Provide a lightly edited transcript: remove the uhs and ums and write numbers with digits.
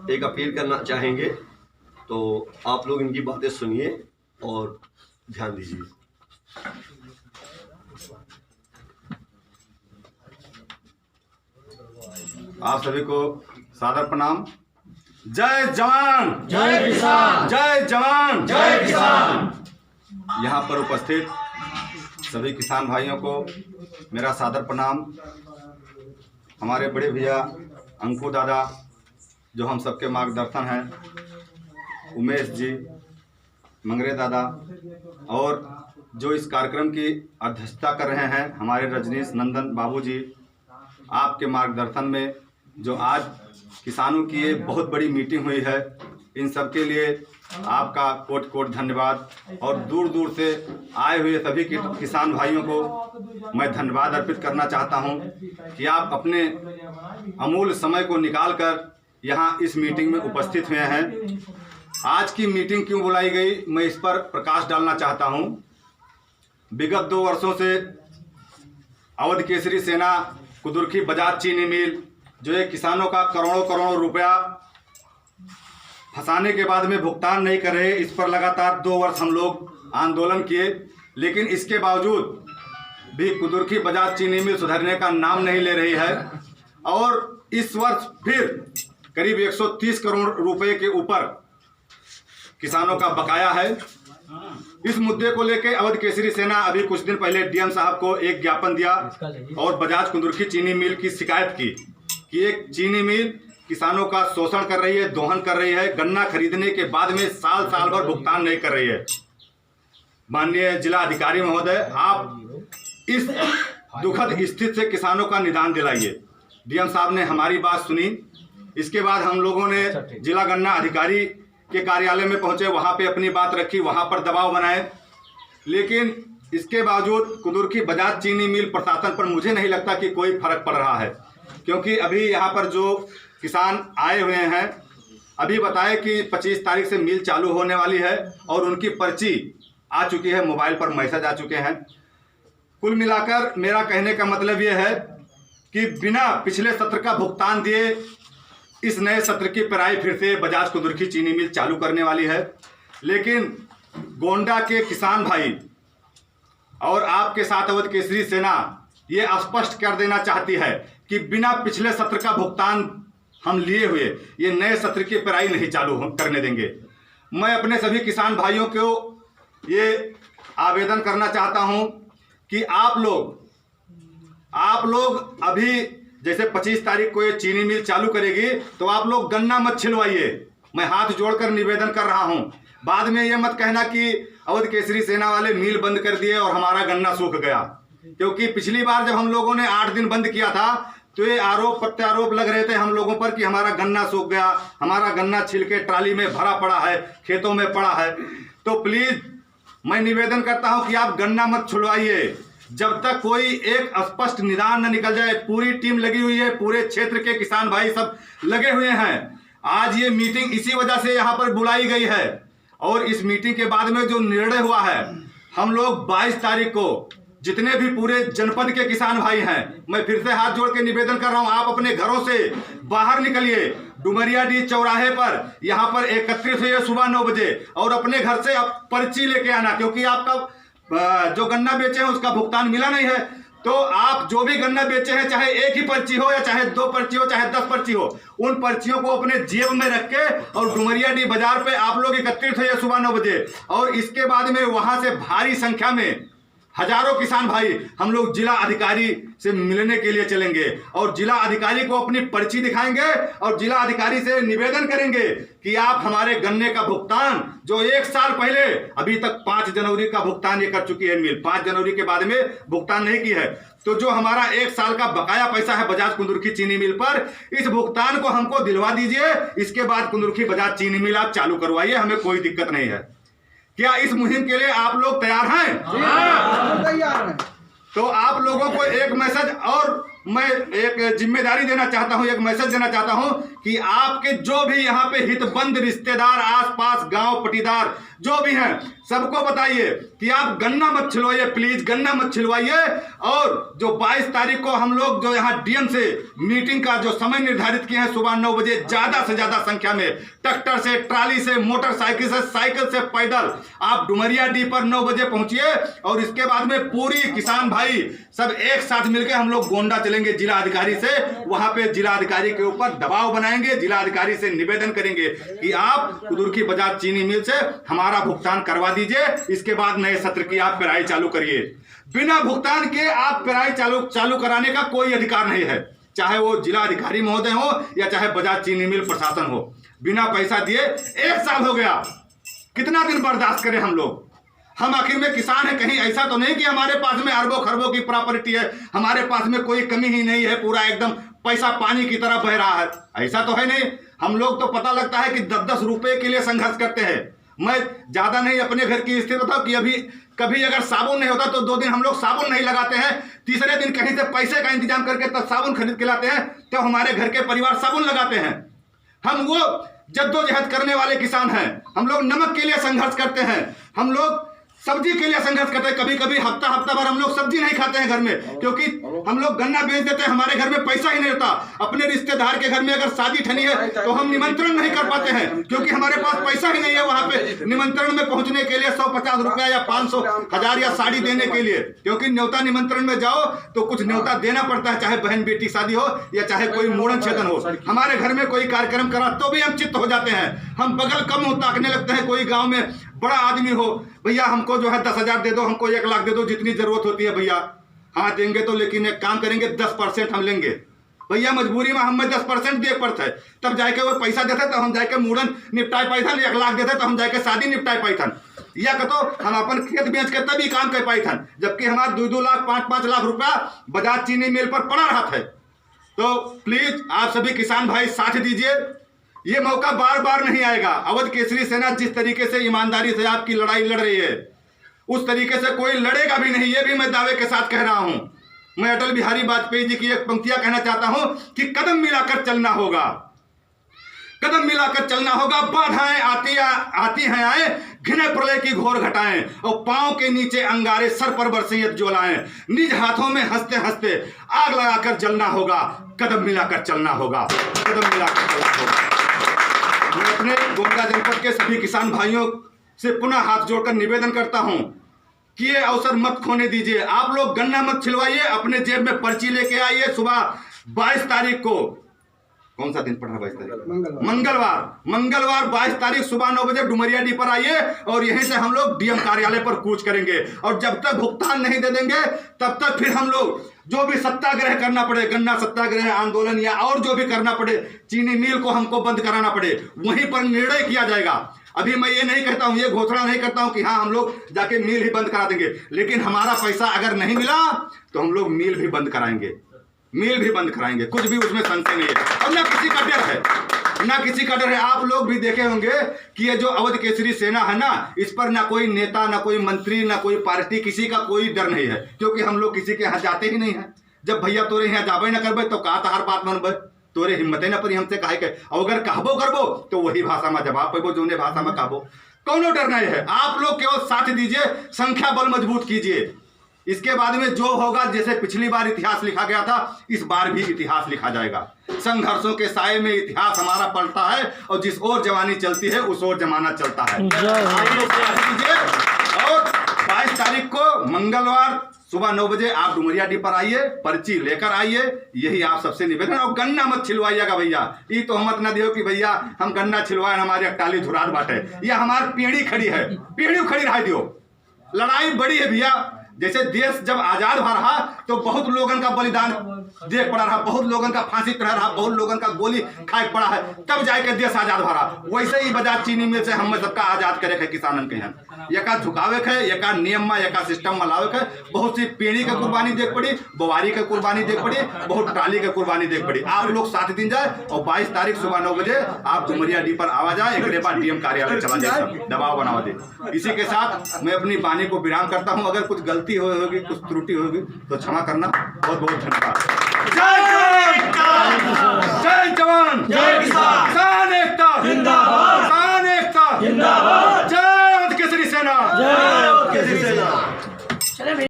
एक अपील करना चाहेंगे, तो आप लोग इनकी बातें सुनिए और ध्यान दीजिए। आप सभी को सादर प्रणाम। जय जवान जय किसान, जय जवान जय किसान। यहाँ पर उपस्थित सभी किसान भाइयों को मेरा सादर प्रणाम। हमारे बड़े भैया अंकु दादा जो हम सबके मार्गदर्शन हैं, उमेश जी, मंगरे दादा, और जो इस कार्यक्रम की अध्यक्षता कर रहे हैं हमारे रजनीश नंदन बाबू जी, आपके मार्गदर्शन में जो आज किसानों की ये बहुत बड़ी मीटिंग हुई है, इन सब के लिए आपका कोट कोट धन्यवाद। और दूर दूर से आए हुए सभी किसान भाइयों को मैं धन्यवाद अर्पित करना चाहता हूं कि आप अपने अमूल्य समय को निकालकर यहाँ इस मीटिंग में उपस्थित हुए हैं। आज की मीटिंग क्यों बुलाई गई, मैं इस पर प्रकाश डालना चाहता हूं। विगत 2 वर्षों से अवध केसरी सेना कुदुरखी बजाज चीनी मिल जो एक किसानों का करोड़ों करोड़ों रुपया फंसाने के बाद में भुगतान नहीं कर रहे, इस पर लगातार 2 वर्ष हम लोग आंदोलन किए, लेकिन इसके बावजूद भी कुदुरखी बजाज चीनी मिल सुधरने का नाम नहीं ले रही है। और इस वर्ष फिर करीब 130 करोड़ रुपए के ऊपर किसानों का बकाया है। इस मुद्दे को लेकर अवध केसरी सेना अभी कुछ दिन पहले डीएम साहब को एक ज्ञापन दिया और बजाज कुदुरखी चीनी मिल की शिकायत की कि एक चीनी मिल किसानों का शोषण कर रही है, दोहन कर रही है, गन्ना खरीदने के बाद में साल साल भर भुगतान नहीं कर रही है। माननीय जिला अधिकारी महोदय, आप इस दुखद स्थिति से किसानों का निदान दिलाइए। डीएम साहब ने हमारी बात सुनी। इसके बाद हम लोगों ने जिला गन्ना अधिकारी के कार्यालय में पहुंचे, वहां पे अपनी बात रखी, वहां पर दबाव बनाए, लेकिन इसके बावजूद कुदुरखी बजाज चीनी मिल प्रशासन पर मुझे नहीं लगता कि कोई फर्क पड़ रहा है। क्योंकि अभी यहाँ पर जो किसान आए हुए हैं, अभी बताए कि 25 तारीख से मिल चालू होने वाली है और उनकी पर्ची आ चुकी है, मोबाइल पर मैसेज आ चुके हैं। कुल मिलाकर मेरा कहने का मतलब ये है कि बिना पिछले सत्र का भुगतान दिए इस नए सत्र की पेराई फिर से बजाज कुदुरखी चीनी मिल चालू करने वाली है। लेकिन गोंडा के किसान भाई और आपके साथ अवध केसरी सेना ये स्पष्ट कर देना चाहती है कि बिना पिछले सत्र का भुगतान हम लिए हुए ये नए सत्र की पेराई नहीं चालू करने देंगे। मैं अपने सभी किसान भाइयों को ये आवेदन करना चाहता हूं कि आप लोग अभी जैसे 25 तारीख को ये चीनी मिल चालू करेगी तो आप लोग गन्ना मत छिलवाइए। मैं हाथ जोड़कर निवेदन कर रहा हूं। बाद में ये मत कहना कि अवध केसरी सेना वाले मिल बंद कर दिए और हमारा गन्ना सूख गया, क्योंकि पिछली बार जब हम लोगों ने 8 दिन बंद किया था तो ये आरोप प्रत्यारोप लग रहे थे हम लोगों पर कि हमारा गन्ना सूख गया, हमारा गन्ना छिल के ट्राली में भरा पड़ा है, खेतों में पड़ा है। तो प्लीज मैं निवेदन करता हूं कि आप गन्ना मत छुड़वाइए जब तक कोई एक स्पष्ट निदान न निकल जाए। पूरी टीम लगी हुई है, पूरे क्षेत्र के किसान भाई सब लगे हुए हैं। आज ये मीटिंग इसी वजह से यहाँ पर बुलाई गई है और इस मीटिंग के बाद में जो निर्णय हुआ है, हम लोग 22 तारीख को जितने भी पूरे जनपद के किसान भाई हैं, मैं फिर से हाथ जोड़ के निवेदन कर रहा हूं, आप अपने घरों से बाहर निकलिए। डुमरियाडीह चौराहे पर यहाँ पर एकत्रित हुए सुबह 9 बजे और अपने घर से आप पर्ची लेके आना, क्योंकि आपका जो गन्ना बेचे हैं उसका भुगतान मिला नहीं है। तो आप जो भी गन्ना बेचे हैं, चाहे एक ही पर्ची हो या चाहे 2 पर्ची हो, चाहे 10 पर्ची हो, उन पर्चियों को अपने जेब में रख के और डुमरियाडीह बाजार पे आप लोग एकत्रित हुए सुबह 9 बजे। और इसके बाद में वहां से भारी संख्या में हजारों किसान भाई हम लोग जिला अधिकारी से मिलने के लिए चलेंगे और जिला अधिकारी को अपनी पर्ची दिखाएंगे और जिला अधिकारी से निवेदन करेंगे कि आप हमारे गन्ने का भुगतान जो 1 साल पहले, अभी तक 5 जनवरी का भुगतान ये कर चुकी है मिल, 5 जनवरी के बाद में भुगतान नहीं की है, तो जो हमारा 1 साल का बकाया पैसा है बजाज कुदुरखी चीनी मिल पर, इस भुगतान को हमको दिलवा दीजिए। इसके बाद कुदुरखी बजाज चीनी मिल आप चालू करवाइए, हमें कोई दिक्कत नहीं है। क्या इस मुहिम के लिए आप लोग तैयार हैं? तैयार हैं। तो आप लोगों को एक मैसेज और मैं एक जिम्मेदारी देना चाहता हूं, एक मैसेज देना चाहता हूं कि आपके जो भी यहाँ पे हितबंद रिश्तेदार, आसपास गांव पटीदार जो भी हैं, सबको बताइए कि आप गन्ना मत छिलवाइए, प्लीज गन्ना मत छिलवाइए। और जो 22 तारीख को हम लोग जो यहाँ डीएम से मीटिंग का जो समय निर्धारित किए हैं सुबह 9 बजे, ज्यादा से ज्यादा संख्या में ट्रैक्टर से, ट्राली से, मोटरसाइकिल से, साइकिल से, पैदल आप डुमरिया डी पर 9 बजे पहुंचिए। और इसके बाद में पूरी किसान भाई सब एक साथ मिलकर हम लोग गोंडा चलेंगे जिला अधिकारी से। वहां पे जिला अधिकारी के ऊपर दबाव बनाएंगे, जिला अधिकारी से निवेदन करेंगे कि आप कुदुरकी बजाज चीनी मिल से हमारा भुगतान करवा दीजिए। इसके बाद नए सत्र की आप पेराई चालू करिए। बिना भुगतान के आप पेराई चालू कराने का कोई अधिकार नहीं है, चाहे वो जिला अधिकारी महोदय हो या चाहे बजाज चीनी मिल प्रशासन हो। बिना पैसा दिए 1 साल हो गया, कितना दिन बर्दाश्त करें हम लोग? हम आखिर में किसान है, कहीं ऐसा तो नहीं कि हमारे पास में अरबों खरबों की प्रॉपर्टी है, हमारे पास में कोई कमी ही नहीं है, पूरा एकदम पैसा पानी की तरह बह रहा है, ऐसा तो है नहीं। हम लोग तो पता लगता है कि 10-10 रुपए के लिए संघर्ष करते हैं। मैं ज्यादा नहीं अपने घर की स्थिति बताऊं कि अभी कभी अगर साबुन नहीं होता तो 2 दिन हम लोग साबुन नहीं लगाते हैं, तीसरे दिन कहीं से पैसे का इंतजाम करके तब साबुन खरीद के लाते हैं, तो हमारे घर के परिवार साबुन लगाते हैं। हम वो जद्दोजहद करने वाले किसान हैं। हम लोग नमक के लिए संघर्ष करते हैं, हम लोग सब्जी के लिए संघर्ष करते हैं। कभी कभी हफ्ता भर हम लोग सब्जी नहीं खाते हैं घर में, क्योंकि हम लोग गन्ना बेच देते हैं, हमारे घर में पैसा ही नहीं होता। अपने रिश्तेदार के घर में अगर शादी ठनी है तो हम निमंत्रण नहीं कर पाते हैं, क्योंकि हमारे पास पैसा ही नहीं है वहां पे निमंत्रण में पहुंचने के लिए 150 रुपया या 500, 1000 या साड़ी देने के लिए। क्योंकि न्योता निमंत्रण में जाओ तो कुछ न्योता देना पड़ता है, चाहे बहन बेटी शादी हो या चाहे कोई मोड़न छेदन हो। हमारे घर में कोई कार्यक्रम करा तो भी हम चित्त हो जाते हैं, हम बगल कम हो ताकने लगते हैं। कोई गाँव में बड़ा आदमी हो, भैया हमको जो है 10,000 दे दो, हमको 1 लाख दे दो, जितनी जरूरत होती है भैया। हाँ देंगे तो, लेकिन एक काम करेंगे 10% हम लेंगे भैया, मजबूरी में हमें 10% दे पड़ता है, तब जाके वो पैसा देते तो हम जाके मूड़न निपटाए पाइथन। 1 लाख देते तो हम जाके शादी निपटाए पाइथन, या कतो हम अपन खेत बेच के तभी काम कर पाइथन, जबकि हमारा 2-2 लाख 5-5 लाख रुपया बजाज चीनी मिल पर पड़ा रहा है। तो प्लीज आप सभी किसान भाई साथ दीजिए, ये मौका बार बार नहीं आएगा। अवध केसरी सेना जिस तरीके से ईमानदारी से आपकी लड़ाई लड़ रही है, उस तरीके से कोई लड़ेगा भी नहीं, ये भी मैं दावे के साथ कह रहा हूं। मैं अटल बिहारी वाजपेयी जी की एक पंक्तियां कहना चाहता हूं कि कदम मिलाकर चलना होगा, कदम मिलाकर चलना होगा। बाधाएं आती हैं आए, घिने प्रलय की घोर घटाएं, और पांव के नीचे अंगारे, सर पर बरसियत ज्वालाएं, निज हाथों में हंसते हंसते आग लगाकर जलना होगा। कदम मिलाकर चलना होगा, कदम मिलाकर चलना होगा। मैं अपने गोंडा जनपद के सभी किसान भाइयों से पुनः हाथ जोड़कर निवेदन करता हूं कि ये अवसर मत खोने दीजिए। आप लोग गन्ना मत छिलवाइए, अपने जेब में पर्ची लेके आइए। सुबह 22 तारीख को, कौन सा दिन पड़ रहा है? 22 तारीख मंगलवार 22 तारीख सुबह 9 बजे डुमरिया डी पर आइए, और यहीं से हम लोग डीएम कार्यालय पर कूच करेंगे। और जब तक भुगतान नहीं दे देंगे तब तक फिर हम लोग जो भी सत्याग्रह करना पड़े, गन्ना सत्याग्रह आंदोलन या और जो भी करना पड़े, चीनी मिल को हमको बंद कराना पड़े, वहीं पर निर्णय किया जाएगा। अभी मैं ये नहीं कहता हूं, ये घोषणा नहीं करता हूं कि हाँ हम लोग जाके मिल ही बंद करा देंगे, लेकिन हमारा पैसा अगर नहीं मिला तो हम लोग मिल भी बंद कराएंगे, मिल भी बंद कराएंगे, कुछ भी उसमें संशय नहीं है। और ना किसी का डर है, ना किसी का डर है। आप लोग भी देखे होंगे कि ये जो अवध केसरी सेना है ना, इस पर ना कोई नेता, ना कोई मंत्री, ना कोई पार्टी, किसी का कोई डर नहीं है, क्योंकि हम लोग किसी के यहाँ जाते ही नहीं है। जब भैया तोरे यहाँ जाबे ना करबे तो का तहार बात मनबे, तोरे हिम्मते ना परी हमसे काहे के, अगर कहबो करबो तो वही भाषा में जवाब पेबो, जोने भाषा में कहबो। कोनो डर नहीं है। आप लोग केवल साथ दीजिए, संख्या बल मजबूत कीजिए। इसके बाद में जो होगा, जैसे पिछली बार इतिहास लिखा गया था, इस बार भी इतिहास लिखा जाएगा। संघर्षों के साए में इतिहास हमारा पलटा है, और जिस ओर जवानी चलती है उस ओर जमाना चलता है। आप लोग साथ दीजिए। और 22 तारीख को मंगलवार सुबह 9 बजे आप डुमरिया डी पर आइए, पर्ची लेकर आइए, यही आप सबसे निवेदन। और गन्ना मत छिलवाइएगा भैया, ये तो मत ना दियो कि भैया हम गन्ना छिलवाए, हमारे अकटाली धुरात बाटे, या हमारी पीढ़ी खड़ी है, पीढ़ी खड़ी रह दियो। लड़ाई बड़ी है भैया। जैसे देश जब आजाद हो रहा तो बहुत लोगन का बलिदान देख पड़ा रहा, बहुत लोगन का फांसी चढ़ा रहा, बहुत लोगन का गोली खाए पड़ा है, तब जाके देश आजाद हो रहा। वैसे ही बजाज चीनी मिल से हम सबका आजाद करे है किसानन के यहाँ, एका झुकावे है, एका नियम में, एका सिस्टम में लावे है। बहुत सी पीढ़ी का कुर्बानी देख पड़ी, बोवारी का कुर्बानी देख पड़ी, बहुत टाली का कुर्बानी देख पड़ी। आप लोग 7 दिन जाए, और 22 तारीख सुबह 9 बजे आप डुमरिया डी पर आवा जाए, एक बार डीएम कार्यालय चला जाए, दबाव बनावा दे। इसी के साथ मैं अपनी वाणी को विराम करता हूँ। अगर कुछ गलती होगी, कुछ त्रुटि होगी तो क्षमा करना। बहुत बहुत धन्यवाद। जय जवान, जय किसान, किसान एकता जिंदाबाद।